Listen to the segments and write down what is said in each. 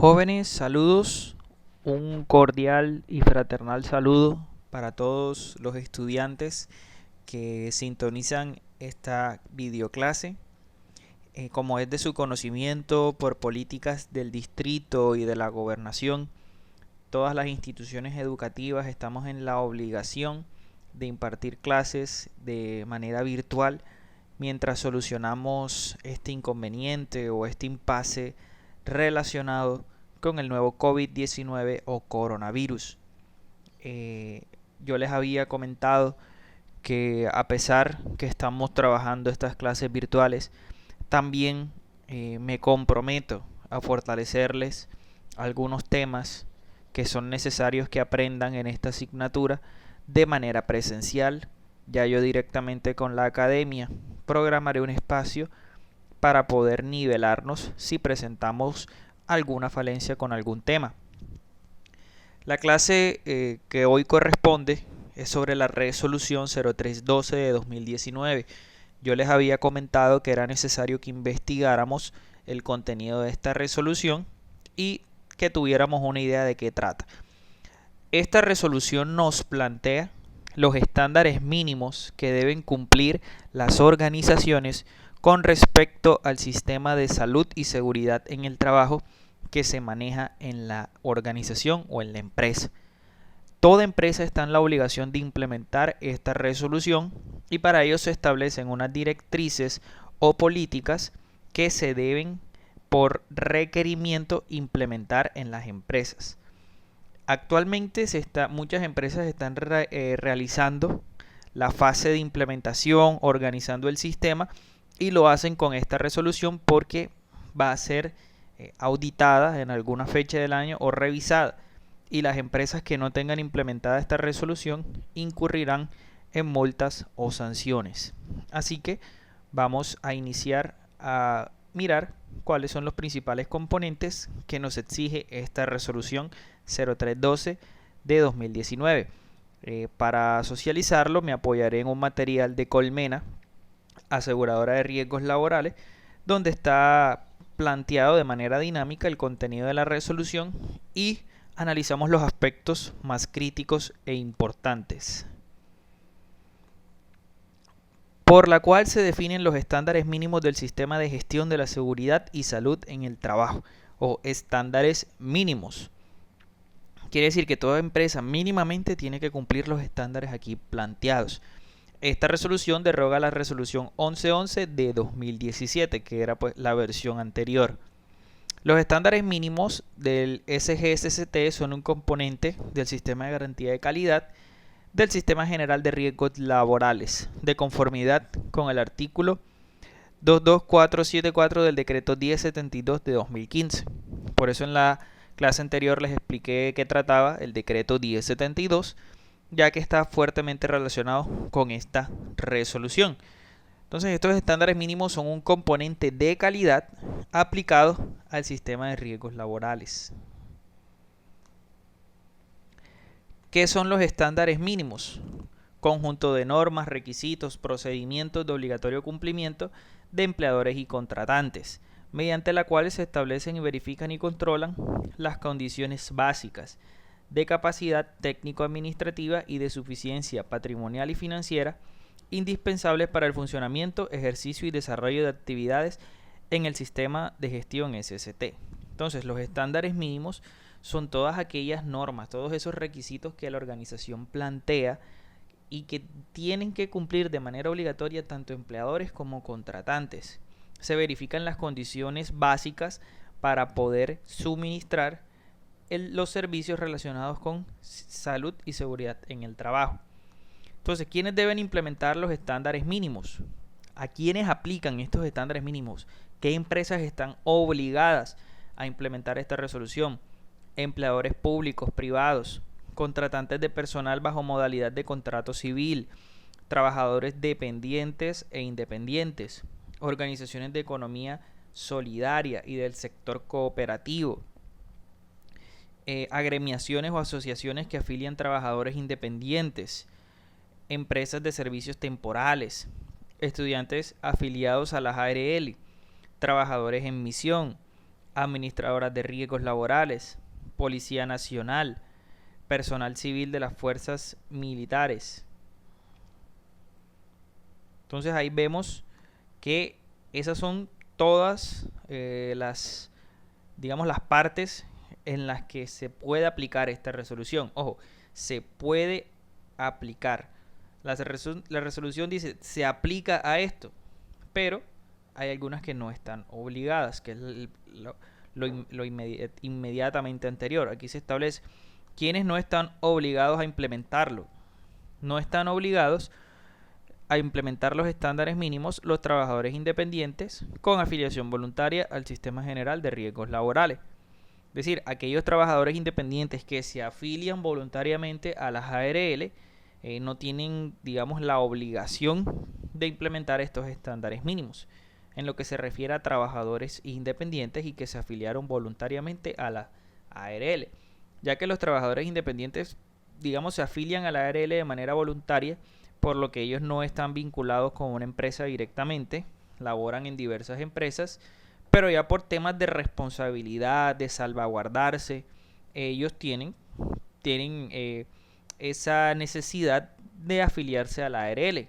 Jóvenes, saludos, un cordial y fraternal saludo para todos los estudiantes que sintonizan esta videoclase. Como es de su conocimiento por políticas del distrito y de la gobernación, todas las instituciones educativas estamos en la obligación de impartir clases de manera virtual mientras solucionamos este inconveniente o este impasse relacionado con el nuevo COVID-19 o coronavirus. Yo les había comentado que a pesar que estamos trabajando estas clases virtuales, también me comprometo a fortalecerles algunos temas que son necesarios que aprendan en esta asignatura de manera presencial. Ya yo directamente con la academia programaré un espacio para poder nivelarnos si presentamos alguna falencia con algún tema. La clase que hoy corresponde es sobre la resolución 0312 de 2019. Yo les había comentado que era necesario que investigáramos el contenido de esta resolución y que tuviéramos una idea de qué trata. Esta resolución nos plantea los estándares mínimos que deben cumplir las organizaciones con respecto al sistema de salud y seguridad en el trabajo que se maneja en la organización o en la empresa. Toda empresa está en la obligación de implementar esta resolución y para ello se establecen unas directrices o políticas que se deben por requerimiento implementar en las empresas. Actualmente muchas empresas están realizando la fase de implementación, organizando el sistema y lo hacen con esta resolución porque va a ser auditada en alguna fecha del año o revisada, y las empresas que no tengan implementada esta resolución incurrirán en multas o sanciones. Así que vamos a iniciar a mirar cuáles son los principales componentes que nos exige esta resolución 0312 de 2019. Para socializarlo me apoyaré en un material de Colmena, aseguradora de riesgos laborales, donde está planteado de manera dinámica el contenido de la resolución y analizamos los aspectos más críticos e importantes. Por la cual se definen los estándares mínimos del sistema de gestión de la seguridad y salud en el trabajo, o estándares mínimos. Quiere decir que toda empresa mínimamente tiene que cumplir los estándares aquí planteados. Esta resolución deroga la resolución 1111 de 2017, que era pues la versión anterior. Los estándares mínimos del SGSCT son un componente del sistema de garantía de calidad del Sistema General de Riesgos Laborales, de conformidad con el artículo 22474 del decreto 1072 de 2015. Por eso en la clase anterior les expliqué qué trataba el decreto 1072, ya que está fuertemente relacionado con esta resolución. Entonces, estos estándares mínimos son un componente de calidad aplicado al sistema de riesgos laborales. ¿Qué son los estándares mínimos? Conjunto de normas, requisitos, procedimientos de obligatorio cumplimiento de empleadores y contratantes, mediante la cual se establecen y verifican y controlan las condiciones básicas de capacidad técnico-administrativa y de suficiencia patrimonial y financiera indispensables para el funcionamiento, ejercicio y desarrollo de actividades en el sistema de gestión SST. Entonces, los estándares mínimos son todas aquellas normas, todos esos requisitos que la organización plantea y que tienen que cumplir de manera obligatoria tanto empleadores como contratantes. Se verifican las condiciones básicas para poder suministrar los servicios relacionados con salud y seguridad en el trabajo. Entonces, ¿quiénes deben implementar los estándares mínimos? ¿A quiénes aplican estos estándares mínimos? ¿Qué empresas están obligadas a implementar esta resolución? Empleadores públicos, privados, contratantes de personal bajo modalidad de contrato civil, trabajadores dependientes e independientes, organizaciones de economía solidaria y del sector cooperativo, agremiaciones o asociaciones que afilian trabajadores independientes, empresas de servicios temporales, estudiantes afiliados a las ARL, trabajadores en misión, administradoras de riesgos laborales, Policía Nacional, personal civil de las fuerzas militares. Entonces ahí vemos que esas son todas digamos, las partes en las que se puede aplicar esta resolución. Ojo, se puede aplicar. La resolución dice, se aplica a esto, pero hay algunas que no están obligadas, que es lo inmediatamente anterior. Aquí se establece quiénes no están obligados a implementarlo. No están obligados a implementar los estándares mínimos los trabajadores independientes con afiliación voluntaria al Sistema General de Riesgos Laborales. Es decir, aquellos trabajadores independientes que se afilian voluntariamente a las ARL no tienen, digamos, la obligación de implementar estos estándares mínimos en lo que se refiere a trabajadores independientes y que se afiliaron voluntariamente a la ARL, ya que los trabajadores independientes, digamos, se afilian a la ARL de manera voluntaria, por lo que ellos no están vinculados con una empresa directamente, laboran en diversas empresas, pero ya por temas de responsabilidad, de salvaguardarse, ellos tienen esa necesidad de afiliarse a la ARL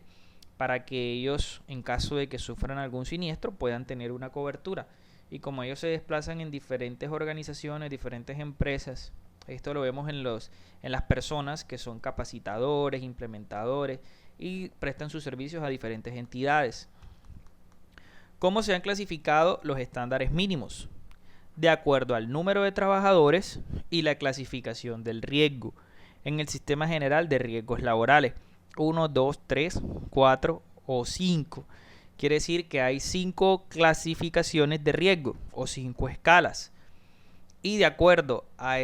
para que ellos, en caso de que sufran algún siniestro, puedan tener una cobertura. Y como ellos se desplazan en diferentes organizaciones, diferentes empresas, esto lo vemos en las personas que son capacitadores, implementadores y prestan sus servicios a diferentes entidades. ¿Cómo se han clasificado los estándares mínimos? De acuerdo al número de trabajadores y la clasificación del riesgo en el Sistema General de Riesgos Laborales. 1, 2, 3, 4 o 5. Quiere decir que hay 5 clasificaciones de riesgo o 5 escalas. Y de acuerdo a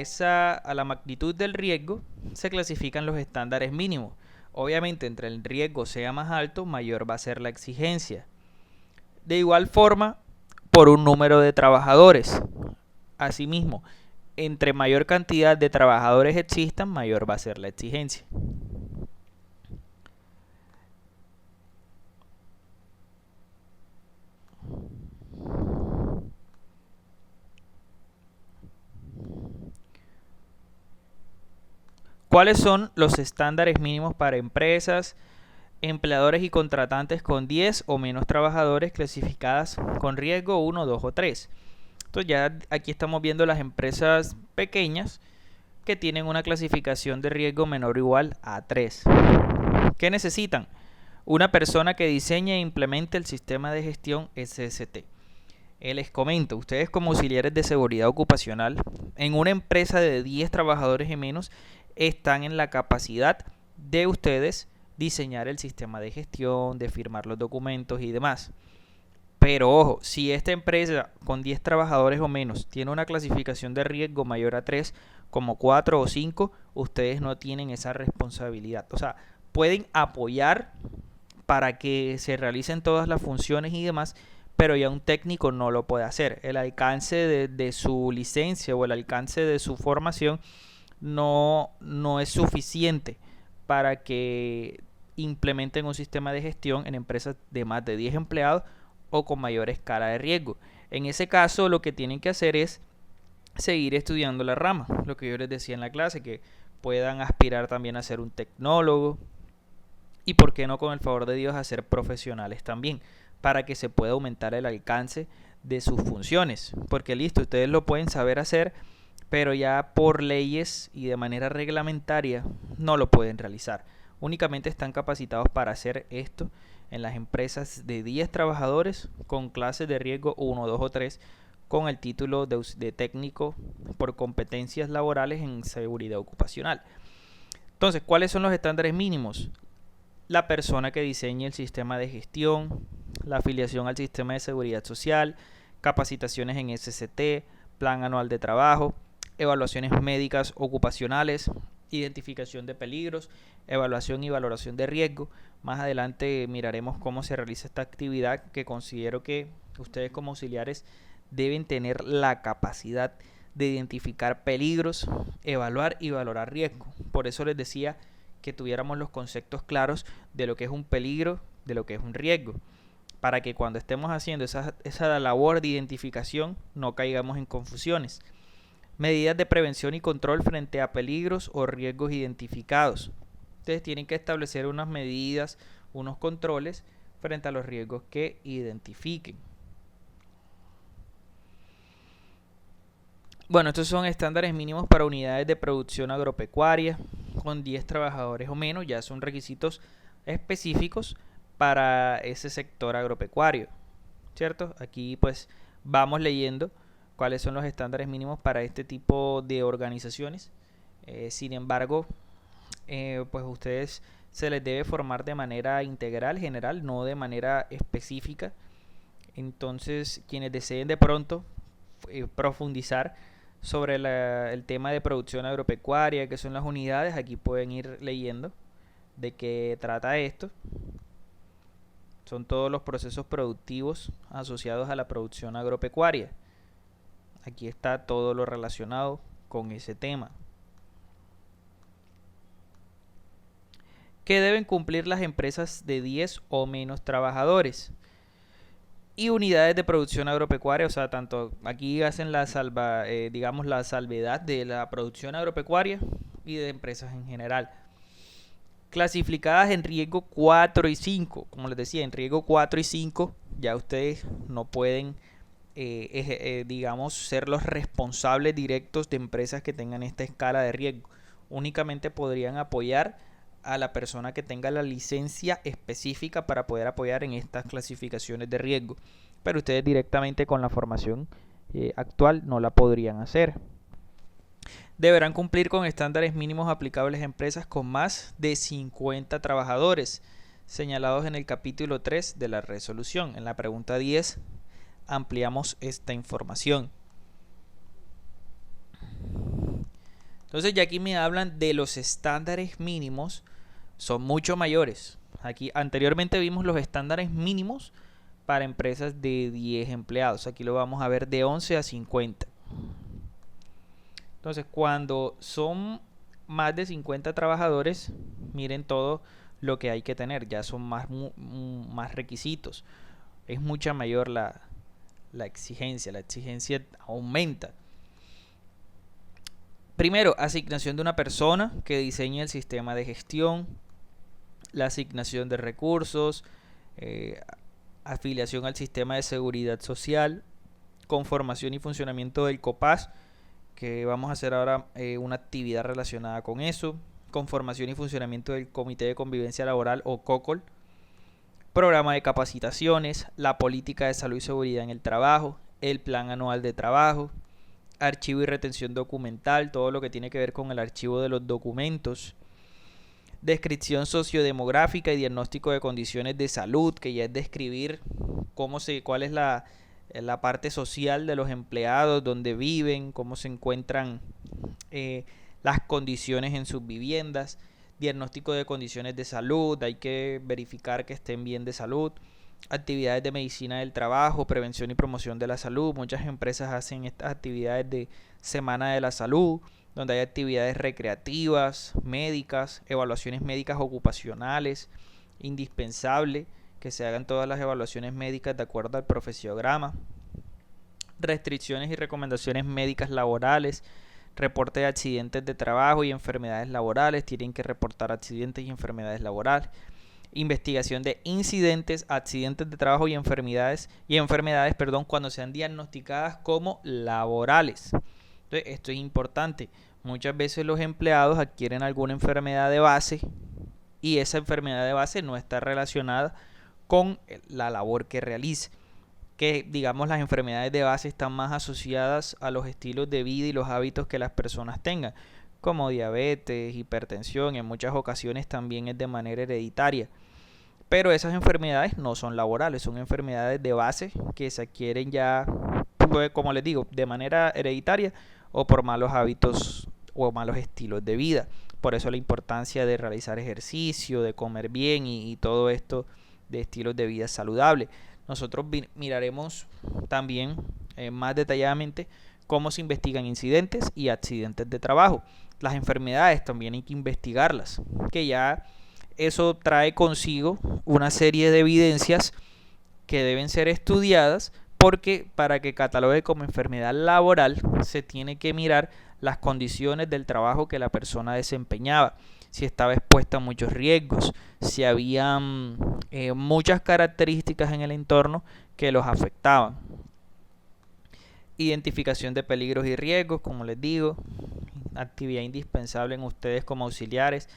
la magnitud del riesgo, se clasifican los estándares mínimos. Obviamente, entre el riesgo sea más alto, mayor va a ser la exigencia. De igual forma, por un número de trabajadores. Asimismo, entre mayor cantidad de trabajadores existan, mayor va a ser la exigencia. ¿Cuáles son los estándares mínimos para empresas, empleadores y contratantes con 10 o menos trabajadores clasificadas con riesgo 1, 2 o 3? Entonces ya aquí estamos viendo las empresas pequeñas que tienen una clasificación de riesgo menor o igual a 3. ¿Qué necesitan? Una persona que diseñe e implemente el sistema de gestión SST. Les comento, ustedes como auxiliares de seguridad ocupacional en una empresa de 10 trabajadores y menos están en la capacidad de ustedes diseñar el sistema de gestión, de firmar los documentos y demás. Pero ojo, si esta empresa con 10 trabajadores o menos tiene una clasificación de riesgo mayor a 3, como 4 o 5, ustedes no tienen esa responsabilidad. O sea, pueden apoyar para que se realicen todas las funciones y demás, pero ya un técnico no lo puede hacer. El alcance de su licencia o el alcance de su formación no es suficiente para que implementen un sistema de gestión en empresas de más de 10 empleados o con mayor escala de riesgo. En ese caso, lo que tienen que hacer es seguir estudiando la rama, lo que yo les decía en la clase, que puedan aspirar también a ser un tecnólogo y, por qué no, con el favor de Dios, a ser profesionales también, para que se pueda aumentar el alcance de sus funciones, porque listo, ustedes lo pueden saber hacer, pero ya por leyes y de manera reglamentaria no lo pueden realizar. Únicamente están capacitados para hacer esto en las empresas de 10 trabajadores con clases de riesgo 1, 2 o 3 con el título de técnico por competencias laborales en seguridad ocupacional. Entonces, ¿cuáles son los estándares mínimos? La persona que diseñe el sistema de gestión, la afiliación al sistema de seguridad social, capacitaciones en SST, plan anual de trabajo, evaluaciones médicas ocupacionales, identificación de peligros, evaluación y valoración de riesgo. Más adelante miraremos cómo se realiza esta actividad, que considero que ustedes como auxiliares deben tener la capacidad de identificar peligros, evaluar y valorar riesgo. Por eso les decía que tuviéramos los conceptos claros de lo que es un peligro, de lo que es un riesgo. para que cuando estemos haciendo esa labor de identificación no caigamos en confusiones. Medidas de prevención y control frente a peligros o riesgos identificados. Ustedes tienen que establecer unas medidas, unos controles frente a los riesgos que identifiquen. Bueno, estos son estándares mínimos para unidades de producción agropecuaria con 10 trabajadores o menos. Ya son requisitos específicos para ese sector agropecuario, ¿cierto? Aquí pues vamos leyendo cuáles son los estándares mínimos para este tipo de organizaciones. Sin embargo, pues ustedes se les debe formar de manera integral, general, no de manera específica. Entonces, quienes deseen de pronto profundizar sobre el tema de producción agropecuaria, que son las unidades, aquí pueden ir leyendo de qué trata esto. Son todos los procesos productivos asociados a la producción agropecuaria. Aquí está todo lo relacionado con ese tema. ¿Qué deben cumplir las empresas de 10 o menos trabajadores? Y unidades de producción agropecuaria, o sea, tanto aquí hacen la salvedad de la producción agropecuaria y de empresas en general. Clasificadas en riesgo 4 y 5, como les decía, en riesgo 4 y 5 ya ustedes no pueden, ser los responsables directos de empresas que tengan esta escala de riesgo. Únicamente podrían apoyar a la persona que tenga la licencia específica para poder apoyar en estas clasificaciones de riesgo, pero ustedes directamente con la formación actual no la podrían hacer. Deberán cumplir con estándares mínimos aplicables a empresas con más de 50 trabajadores, señalados en el capítulo 3 de la resolución. En la pregunta 10 ampliamos esta información. Entonces ya aquí me hablan de los estándares mínimos, son mucho mayores. Aquí anteriormente vimos los estándares mínimos para empresas de 10 empleados. Aquí lo vamos a ver de 11 a 50. Entonces cuando son más de 50 trabajadores, miren todo lo que hay que tener. Ya son más requisitos. Es mucha mayor la exigencia. La exigencia aumenta. Primero, asignación de una persona que diseñe el sistema de gestión, la asignación de recursos, afiliación al sistema de seguridad social, conformación y funcionamiento del COPAS, que vamos a hacer ahora una actividad relacionada con eso, conformación y funcionamiento del Comité de Convivencia Laboral o COCOL, programa de capacitaciones, la política de salud y seguridad en el trabajo, el plan anual de trabajo, archivo y retención documental, todo lo que tiene que ver con el archivo de los documentos, descripción sociodemográfica y diagnóstico de condiciones de salud, que ya es describir cuál es la parte social de los empleados, dónde viven, cómo se encuentran las condiciones en sus viviendas, diagnóstico de condiciones de salud, hay que verificar que estén bien de salud, actividades de medicina del trabajo, prevención y promoción de la salud. Muchas empresas hacen estas actividades de semana de la salud, donde hay actividades recreativas, médicas, evaluaciones médicas ocupacionales, indispensable que se hagan todas las evaluaciones médicas de acuerdo al profesiograma, restricciones y recomendaciones médicas laborales, reporte de accidentes de trabajo y enfermedades laborales, tienen que reportar accidentes y enfermedades laborales, investigación de incidentes, accidentes de trabajo y enfermedades, cuando sean diagnosticadas como laborales. Entonces, esto es importante. Muchas veces los empleados adquieren alguna enfermedad de base y esa enfermedad de base no está relacionada con la labor que realice. Que las enfermedades de base están más asociadas a los estilos de vida y los hábitos que las personas tengan, como diabetes, hipertensión, en muchas ocasiones también es de manera hereditaria. Pero esas enfermedades no son laborales, son enfermedades de base que se adquieren ya, como les digo, de manera hereditaria o por malos hábitos o malos estilos de vida. Por eso la importancia de realizar ejercicio, de comer bien y todo esto de estilos de vida saludables. Nosotros miraremos también más detalladamente cómo se investigan incidentes y accidentes de trabajo. Las enfermedades también hay que investigarlas, que ya eso trae consigo una serie de evidencias que deben ser estudiadas, porque para que catalogue como enfermedad laboral se tiene que mirar las condiciones del trabajo que la persona desempeñaba, si estaba expuesta a muchos riesgos, si había muchas características en el entorno que los afectaban. Identificación de peligros y riesgos, como les digo, actividad indispensable en ustedes como auxiliares,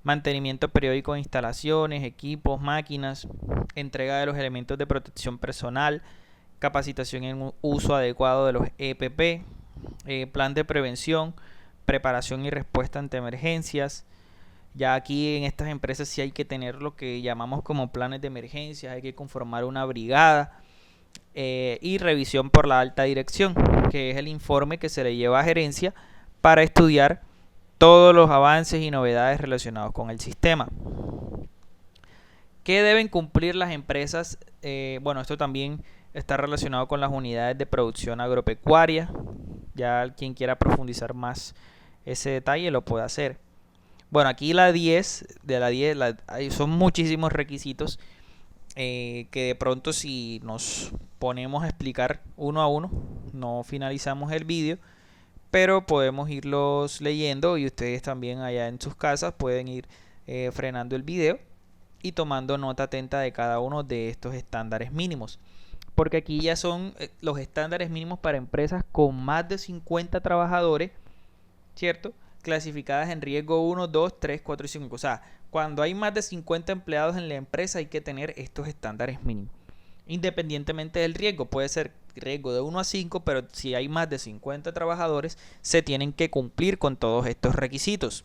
mantenimiento periódico de instalaciones, equipos, máquinas, entrega de los elementos de protección personal, capacitación en uso adecuado de los EPP, plan de prevención, preparación y respuesta ante emergencias. Ya aquí en estas empresas sí hay que tener lo que llamamos como planes de emergencias, hay que conformar una brigada, y revisión por la alta dirección, que es el informe que se le lleva a gerencia para estudiar todos los avances y novedades relacionados con el sistema. ¿Qué deben cumplir las empresas? Bueno, esto también está relacionado con las unidades de producción agropecuaria. Ya quien quiera profundizar más ese detalle lo puede hacer. Bueno, aquí la 10, de la 10 son muchísimos requisitos, que de pronto si nos ponemos a explicar uno a uno no finalizamos el vídeo, pero podemos irlos leyendo y ustedes también allá en sus casas pueden ir frenando el video y tomando nota atenta de cada uno de estos estándares mínimos, porque aquí ya son los estándares mínimos para empresas con más de 50 trabajadores, ¿cierto? Clasificadas en riesgo 1, 2, 3, 4 y 5. O sea, cuando hay más de 50 empleados en la empresa hay que tener estos estándares mínimos. Independientemente del riesgo, puede ser riesgo de 1 a 5, pero si hay más de 50 trabajadores se tienen que cumplir con todos estos requisitos.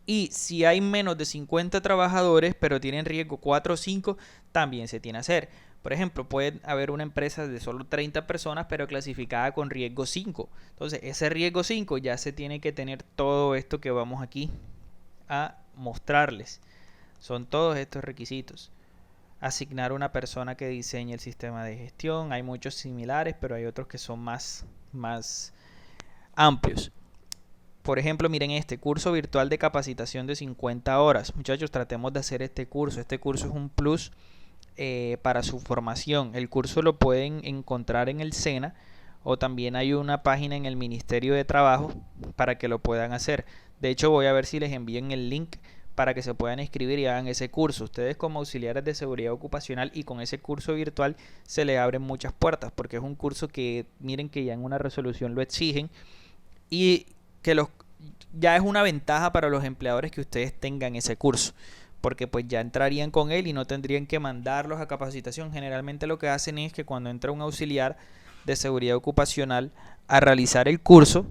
Y si hay menos de 50 trabajadores pero tienen riesgo 4 o 5, también se tiene que hacer. Por ejemplo, puede haber una empresa de solo 30 personas pero clasificada con riesgo 5. Entonces ese riesgo 5 ya se tiene que tener todo esto que vamos aquí a mostrarles. Son todos estos requisitos. Asignar una persona que diseñe el sistema de gestión. Hay muchos similares, pero hay otros que son más amplios. Por ejemplo, miren este curso virtual de capacitación de 50 horas. Muchachos, tratemos de hacer este curso. Este curso es un plus para su formación. El curso lo pueden encontrar en el SENA o también hay una página en el Ministerio de Trabajo para que lo puedan hacer. De hecho, voy a ver si les envían el link para que se puedan inscribir y hagan ese curso. Ustedes como auxiliares de seguridad ocupacional y con ese curso virtual se le abren muchas puertas, porque es un curso que miren que ya en una resolución lo exigen y que ya es una ventaja para los empleadores que ustedes tengan ese curso, porque pues ya entrarían con él y no tendrían que mandarlos a capacitación. Generalmente lo que hacen es que cuando entra un auxiliar de seguridad ocupacional a realizar el curso,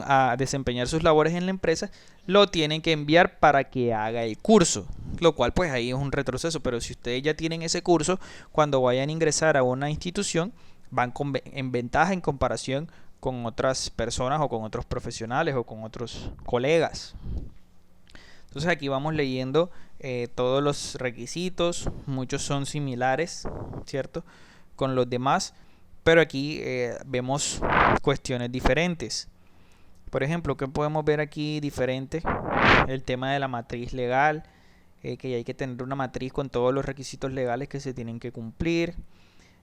a desempeñar sus labores en la empresa, lo tienen que enviar para que haga el curso, lo cual pues ahí es un retroceso. Pero si ustedes ya tienen ese curso, cuando vayan a ingresar a una institución van en ventaja en comparación con otras personas o con otros profesionales o con otros colegas. Entonces aquí vamos leyendo todos los requisitos. Muchos son similares, ¿cierto?, con los demás, pero aquí vemos cuestiones diferentes. Por ejemplo, ¿qué podemos ver aquí diferente? El tema de la matriz legal, que hay que tener una matriz con todos los requisitos legales que se tienen que cumplir.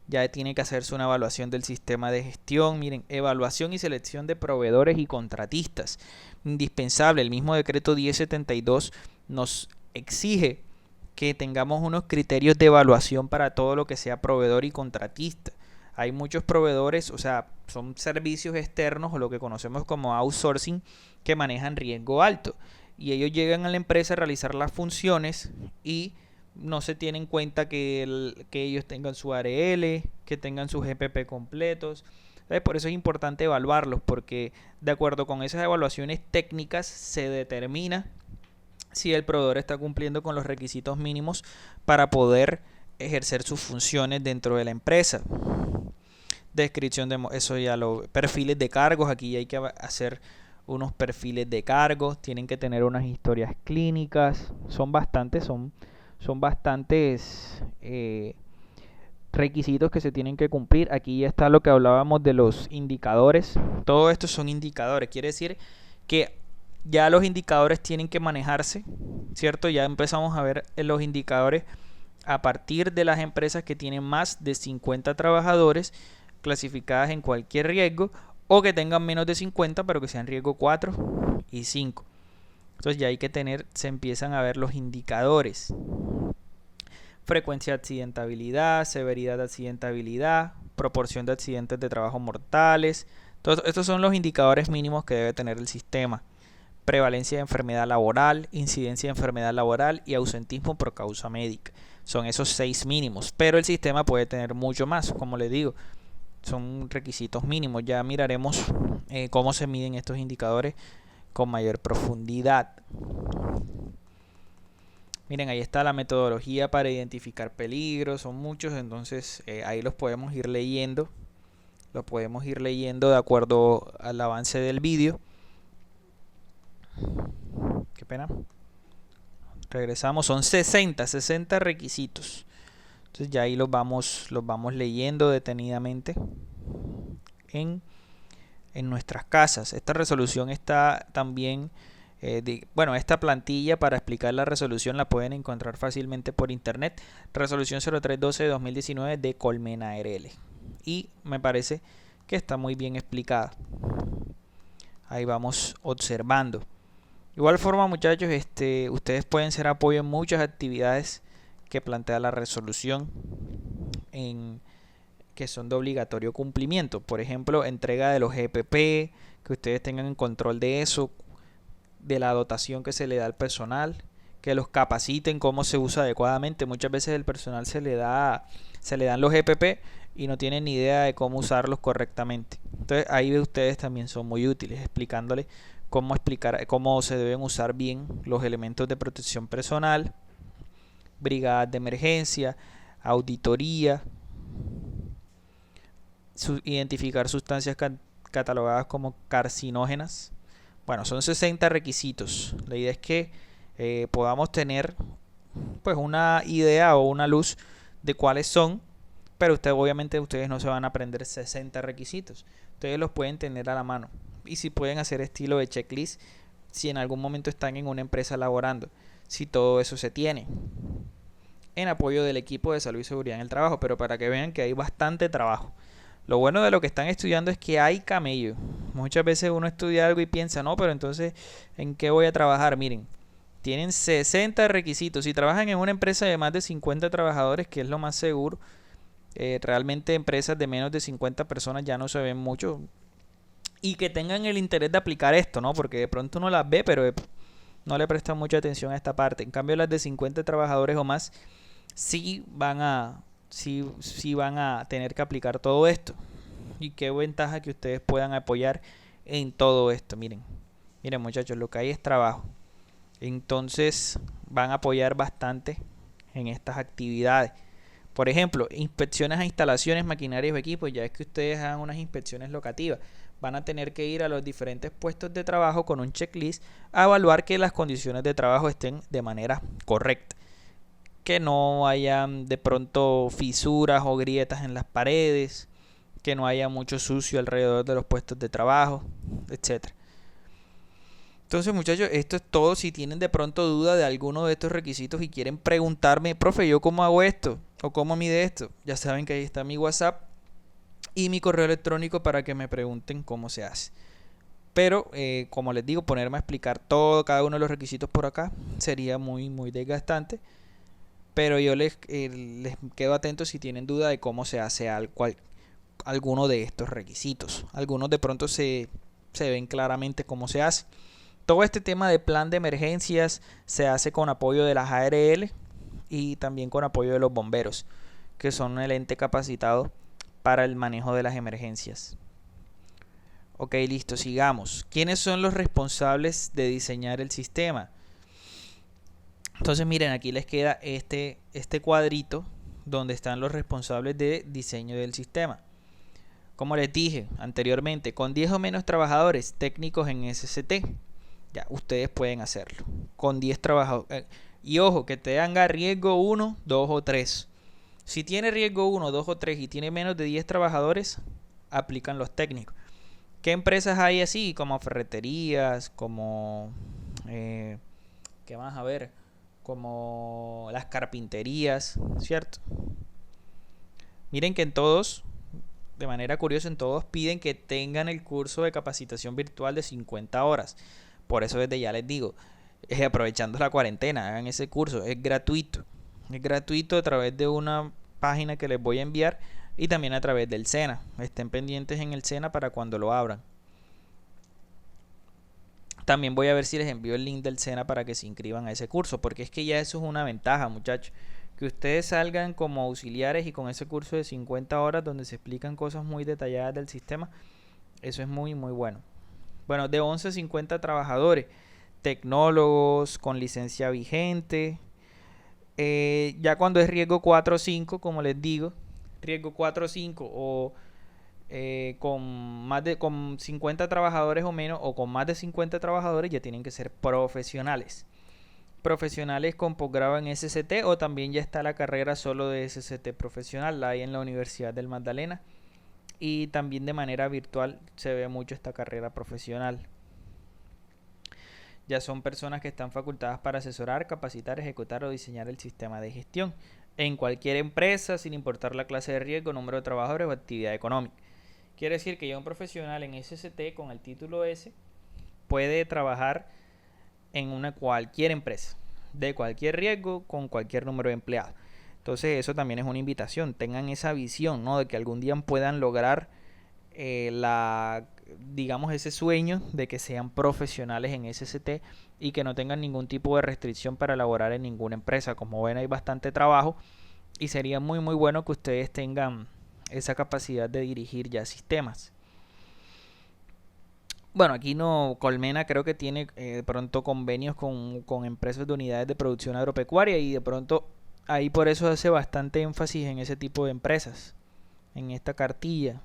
Ya tiene que hacerse una evaluación del sistema de gestión. Miren, evaluación y selección de proveedores y contratistas. Indispensable. El mismo decreto 1072 nos exige que tengamos unos criterios de evaluación para todo lo que sea proveedor y contratista. Hay muchos proveedores, o sea, son servicios externos o lo que conocemos como outsourcing, que manejan riesgo alto. Y ellos llegan a la empresa a realizar las funciones y no se tiene en cuenta que ellos tengan su ARL, que tengan sus GPP completos. Entonces, por eso es importante evaluarlos, porque de acuerdo con esas evaluaciones técnicas se determina si el proveedor está cumpliendo con los requisitos mínimos para poder ejercer sus funciones dentro de la empresa. Descripción de eso ya perfiles de cargos. Aquí hay que hacer unos perfiles de cargos, tienen que tener unas historias clínicas. Son bastantes requisitos que se tienen que cumplir. Aquí ya está lo que hablábamos de los indicadores. Todo esto son indicadores, quiere decir que ya los indicadores tienen que manejarse, ¿cierto? Ya empezamos a ver los indicadores a partir de las empresas que tienen más de 50 trabajadores clasificadas en cualquier riesgo, o que tengan menos de 50 pero que sean riesgo 4 y 5. Entonces ya hay que tener, se empiezan a ver los indicadores: frecuencia de accidentabilidad, severidad de accidentabilidad, proporción de accidentes de trabajo mortales. Todos estos son los indicadores mínimos que debe tener el sistema: prevalencia de enfermedad laboral, incidencia de enfermedad laboral y ausentismo por causa médica. Son esos 6 mínimos, pero el sistema puede tener mucho más. Como les digo, son requisitos mínimos. Ya miraremos cómo se miden estos indicadores con mayor profundidad. Miren, ahí está la metodología para identificar peligros. Son muchos, entonces ahí los podemos ir leyendo. Los podemos ir leyendo de acuerdo al avance del vídeo. Qué pena. Regresamos. Son 60 requisitos. Entonces ya ahí los vamos leyendo detenidamente en nuestras casas. Esta resolución está también, esta plantilla para explicar la resolución la pueden encontrar fácilmente por internet. Resolución 0312 de 2019 de Colmena ARL. Y me parece que está muy bien explicada. Ahí vamos observando. Igual forma, muchachos, ustedes pueden ser apoyo en muchas actividades que plantea la resolución que son de obligatorio cumplimiento. Por ejemplo, entrega de los EPP, que ustedes tengan control de eso, de la dotación que se le da al personal, que los capaciten cómo se usa adecuadamente. Muchas veces el personal se le dan los EPP y no tienen ni idea de cómo usarlos correctamente. Entonces ahí ustedes también son muy útiles explicándoles cómo se deben usar bien los elementos de protección personal, brigadas de emergencia, auditoría, identificar sustancias catalogadas como carcinógenas. Bueno, son 60 requisitos. La idea es que podamos tener pues una idea o una luz de cuáles son, pero obviamente ustedes no se van a aprender 60 requisitos. Ustedes los pueden tener a la mano y si pueden hacer estilo de checklist si en algún momento están en una empresa laborando, si todo eso se tiene, en apoyo del equipo de salud y seguridad en el trabajo, pero para que vean que hay bastante trabajo. Lo bueno de lo que están estudiando es que hay camello. Muchas veces uno estudia algo y piensa, no, pero entonces, ¿en qué voy a trabajar? Miren, tienen 60 requisitos. Si trabajan en una empresa de más de 50 trabajadores, que es lo más seguro, realmente empresas de menos de 50 personas ya no se ven mucho. Y que tengan el interés de aplicar esto, ¿no? Porque de pronto uno las ve, pero no le prestan mucha atención a esta parte. En cambio, las de 50 trabajadores o más sí van a tener que aplicar todo esto. Y qué ventaja que ustedes puedan apoyar en todo esto. Miren muchachos, lo que hay es trabajo. Entonces van a apoyar bastante en estas actividades. Por ejemplo, inspecciones a instalaciones, maquinarias o equipos. Ya es que ustedes hagan unas inspecciones locativas, van a tener que ir a los diferentes puestos de trabajo con un checklist a evaluar que las condiciones de trabajo estén de manera correcta, que no hayan de pronto fisuras o grietas en las paredes, que no haya mucho sucio alrededor de los puestos de trabajo, etc. Entonces, muchachos, esto es todo. Si tienen de pronto duda de alguno de estos requisitos y quieren preguntarme, profe, ¿yo cómo hago esto? ¿O cómo mide esto? Ya saben que ahí está mi WhatsApp y mi correo electrónico para que me pregunten cómo se hace. Pero, como les digo, ponerme a explicar cada uno de los requisitos por acá sería muy, muy desgastante. Pero yo les quedo atento si tienen duda de cómo se hace alguno de estos requisitos. Algunos de pronto se ven claramente cómo se hace. Todo este tema de plan de emergencias se hace con apoyo de las ARL y también con apoyo de los bomberos, que son el ente capacitado para el manejo de las emergencias. Ok, listo, sigamos. ¿Quiénes son los responsables de diseñar el sistema? Entonces miren, aquí les queda este cuadrito donde están los responsables de diseño del sistema. Como les dije anteriormente, con 10 o menos trabajadores técnicos en SCT, ya ustedes pueden hacerlo. Con 10 trabajadores. Y ojo, que tenga riesgo 1, 2 o 3. Si tiene riesgo 1, 2 o 3 y tiene menos de 10 trabajadores, aplican los técnicos. ¿Qué empresas hay así? Como ferreterías, como... ¿qué más? A ver... como las carpinterías, ¿cierto? Miren que en todos, de manera curiosa, en todos piden que tengan el curso de capacitación virtual de 50 horas. Por eso desde ya les digo, aprovechando la cuarentena, hagan ese curso, es gratuito. Es gratuito a través de una página que les voy a enviar y también a través del SENA. Estén pendientes en el SENA para cuando lo abran. También voy a ver si les envío el link del SENA para que se inscriban a ese curso, porque es que ya eso es una ventaja, muchachos. Que ustedes salgan como auxiliares y con ese curso de 50 horas donde se explican cosas muy detalladas del sistema, eso es muy muy bueno. Bueno, de 11 a 50 trabajadores, tecnólogos con licencia vigente. Ya cuando es riesgo 4 o 5, como les digo, riesgo 4 o 5 o con 50 trabajadores o menos, o con más de 50 trabajadores, ya tienen que ser profesionales. Profesionales con posgrado en SCT, o también ya está la carrera solo de SCT profesional, la hay en la Universidad del Magdalena, y también de manera virtual se ve mucho esta carrera profesional. Ya son personas que están facultadas para asesorar, capacitar, ejecutar o diseñar el sistema de gestión en cualquier empresa, sin importar la clase de riesgo, número de trabajadores o actividad económica. Quiere decir que ya un profesional en SCT con el título S puede trabajar en cualquier empresa, de cualquier riesgo, con cualquier número de empleados. Entonces eso también es una invitación, tengan esa visión, ¿no? De que algún día puedan lograr digamos ese sueño de que sean profesionales en SCT y que no tengan ningún tipo de restricción para laborar en ninguna empresa. Como ven, hay bastante trabajo y sería muy muy bueno que ustedes tengan esa capacidad de dirigir ya sistemas. Bueno, aquí no, Colmena creo que tiene de pronto convenios con empresas de unidades de producción agropecuaria, y de pronto ahí por eso hace bastante énfasis en ese tipo de empresas, en esta cartilla.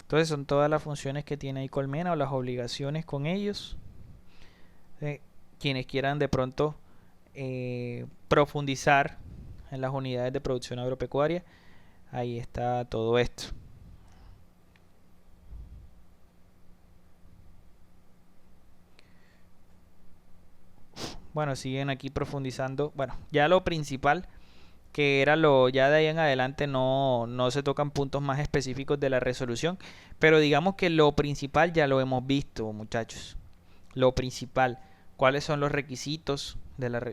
Entonces son todas las funciones que tiene ahí Colmena, o las obligaciones con ellos. Quienes quieran de pronto profundizar en las unidades de producción agropecuaria, ahí está todo esto. Bueno, siguen aquí profundizando. Bueno, ya lo principal, que era ya de ahí en adelante no se tocan puntos más específicos de la resolución, pero digamos que lo principal ya lo hemos visto, muchachos. Lo principal, cuáles son los requisitos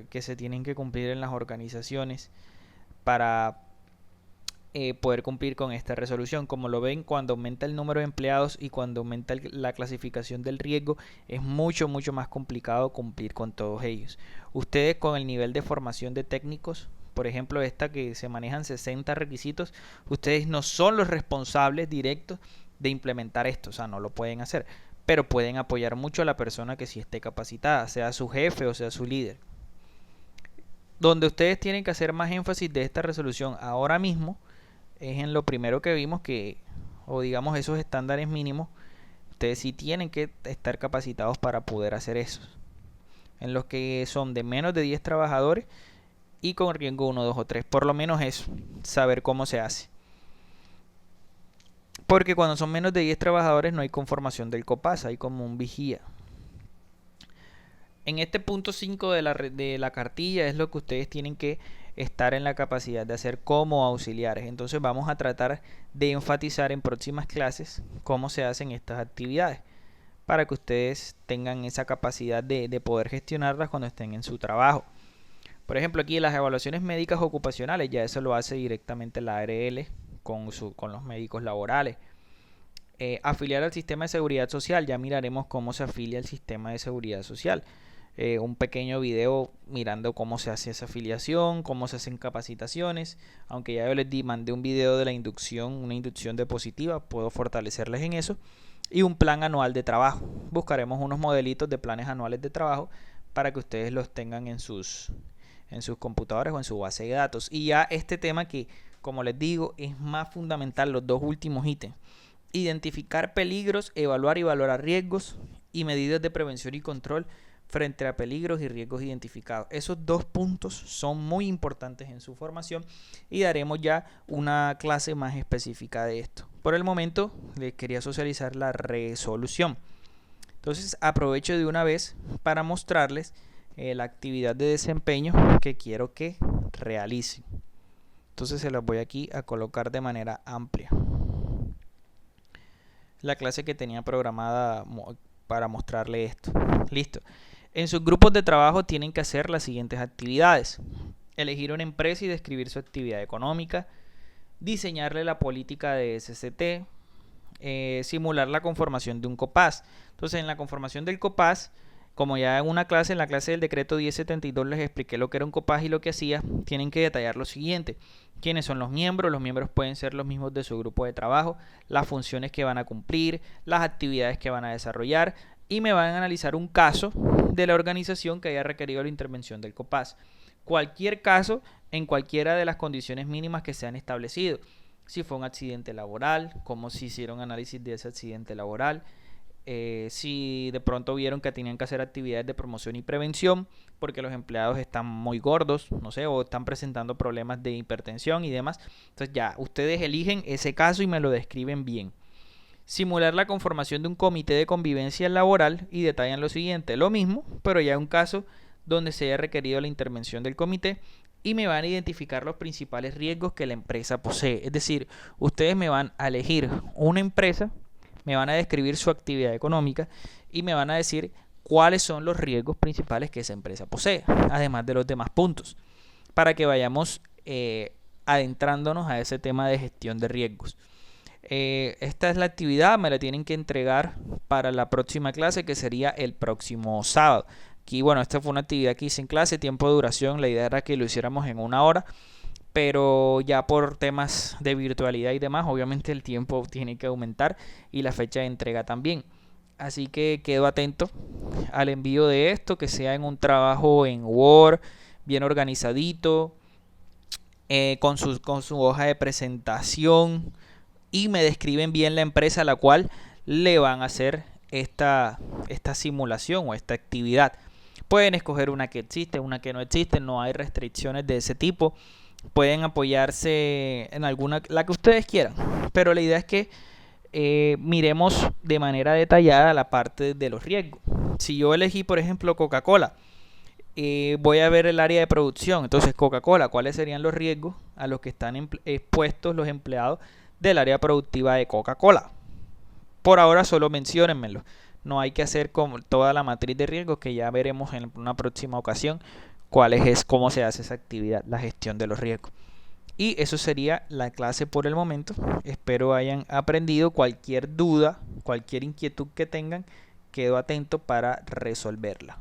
que se tienen que cumplir en las organizaciones para poder cumplir con esta resolución. Como lo ven, cuando aumenta el número de empleados y cuando aumenta la clasificación del riesgo, es mucho más complicado cumplir con todos ellos. Ustedes, con el nivel de formación de técnicos, por ejemplo esta que se manejan 60 requisitos, ustedes no son los responsables directos de implementar esto, o sea, no lo pueden hacer, pero pueden apoyar mucho a la persona que sí esté capacitada, sea su jefe o sea su líder. Donde ustedes tienen que hacer más énfasis de esta resolución ahora mismo es en lo primero que vimos, o digamos esos estándares mínimos. Ustedes sí tienen que estar capacitados para poder hacer eso, en los que son de menos de 10 trabajadores y con riesgo 1, 2 o 3, por lo menos eso, saber cómo se hace. Porque cuando son menos de 10 trabajadores no hay conformación del COPAS, hay como un vigía. En este punto 5 de la cartilla es lo que ustedes tienen que estar en la capacidad de hacer como auxiliares. Entonces vamos a tratar de enfatizar en próximas clases cómo se hacen estas actividades, para que ustedes tengan esa capacidad de poder gestionarlas cuando estén en su trabajo. Por ejemplo, aquí las evaluaciones médicas ocupacionales, ya eso lo hace directamente la ARL con los médicos laborales. Afiliar al sistema de seguridad social, ya miraremos cómo se afilia al sistema de seguridad social. Un pequeño video mirando cómo se hace esa afiliación, cómo se hacen capacitaciones. Aunque ya yo les mandé un video de la inducción, una inducción diapositiva, puedo fortalecerles en eso. Y un plan anual de trabajo. Buscaremos unos modelitos de planes anuales de trabajo para que ustedes los tengan en sus computadores o en su base de datos. Y ya este tema, que como les digo es más fundamental, los dos últimos ítems: identificar peligros, evaluar y valorar riesgos, y medidas de prevención y control frente a peligros y riesgos identificados. Esos dos puntos son muy importantes en su formación y daremos ya una clase más específica de esto. Por el momento les quería socializar la resolución. Entonces aprovecho de una vez para mostrarles la actividad de desempeño que quiero que realicen. Entonces se las voy aquí a colocar de manera amplia. La clase que tenía programada para mostrarle esto. Listo. En sus grupos de trabajo tienen que hacer las siguientes actividades: elegir una empresa y describir su actividad económica, diseñarle la política de SCT, simular la conformación de un COPAS. Entonces, en la conformación del COPAS, como ya en una clase, en la clase del decreto 1072 les expliqué lo que era un COPAS y lo que hacía, tienen que detallar lo siguiente: quiénes son los miembros pueden ser los mismos de su grupo de trabajo, las funciones que van a cumplir, las actividades que van a desarrollar, y me van a analizar un caso de la organización que haya requerido la intervención del COPAS. Cualquier caso en cualquiera de las condiciones mínimas que se han establecido. Si fue un accidente laboral, cómo se hicieron análisis de ese accidente laboral, si de pronto vieron que tenían que hacer actividades de promoción y prevención porque los empleados están muy gordos, no sé, o están presentando problemas de hipertensión y demás. Entonces ya, ustedes eligen ese caso y me lo describen bien. Simular la conformación de un comité de convivencia laboral y detallan lo siguiente: lo mismo, pero ya un caso donde se haya requerido la intervención del comité, y me van a identificar los principales riesgos que la empresa posee. Es decir, ustedes me van a elegir una empresa, me van a describir su actividad económica y me van a decir cuáles son los riesgos principales que esa empresa posee, además de los demás puntos, para que vayamos adentrándonos a ese tema de gestión de riesgos. Esta es la actividad, me la tienen que entregar para la próxima clase, que sería el próximo sábado. Aquí, bueno, esta fue una actividad que hice en clase, tiempo de duración, la idea era que lo hiciéramos en 1 hora, pero ya por temas de virtualidad y demás, obviamente el tiempo tiene que aumentar y la fecha de entrega también. Así que quedo atento al envío de esto, que sea en un trabajo en Word, bien organizadito, con su hoja de presentación, y me describen bien la empresa a la cual le van a hacer esta simulación o esta actividad. Pueden escoger una que existe, una que no existe, no hay restricciones de ese tipo. Pueden apoyarse en alguna, la que ustedes quieran, pero la idea es que miremos de manera detallada la parte de los riesgos. Si yo elegí, por ejemplo, Coca-Cola, voy a ver el área de producción. Entonces, Coca-Cola, ¿cuáles serían los riesgos a los que están expuestos los empleados del área productiva de Coca-Cola? Por ahora solo menciónenmelo. No hay que hacer como toda la matriz de riesgos, que ya veremos en una próxima ocasión cómo se hace esa actividad, la gestión de los riesgos. Y eso sería la clase por el momento. Espero hayan aprendido. Cualquier duda, cualquier inquietud que tengan, quedo atento para resolverla.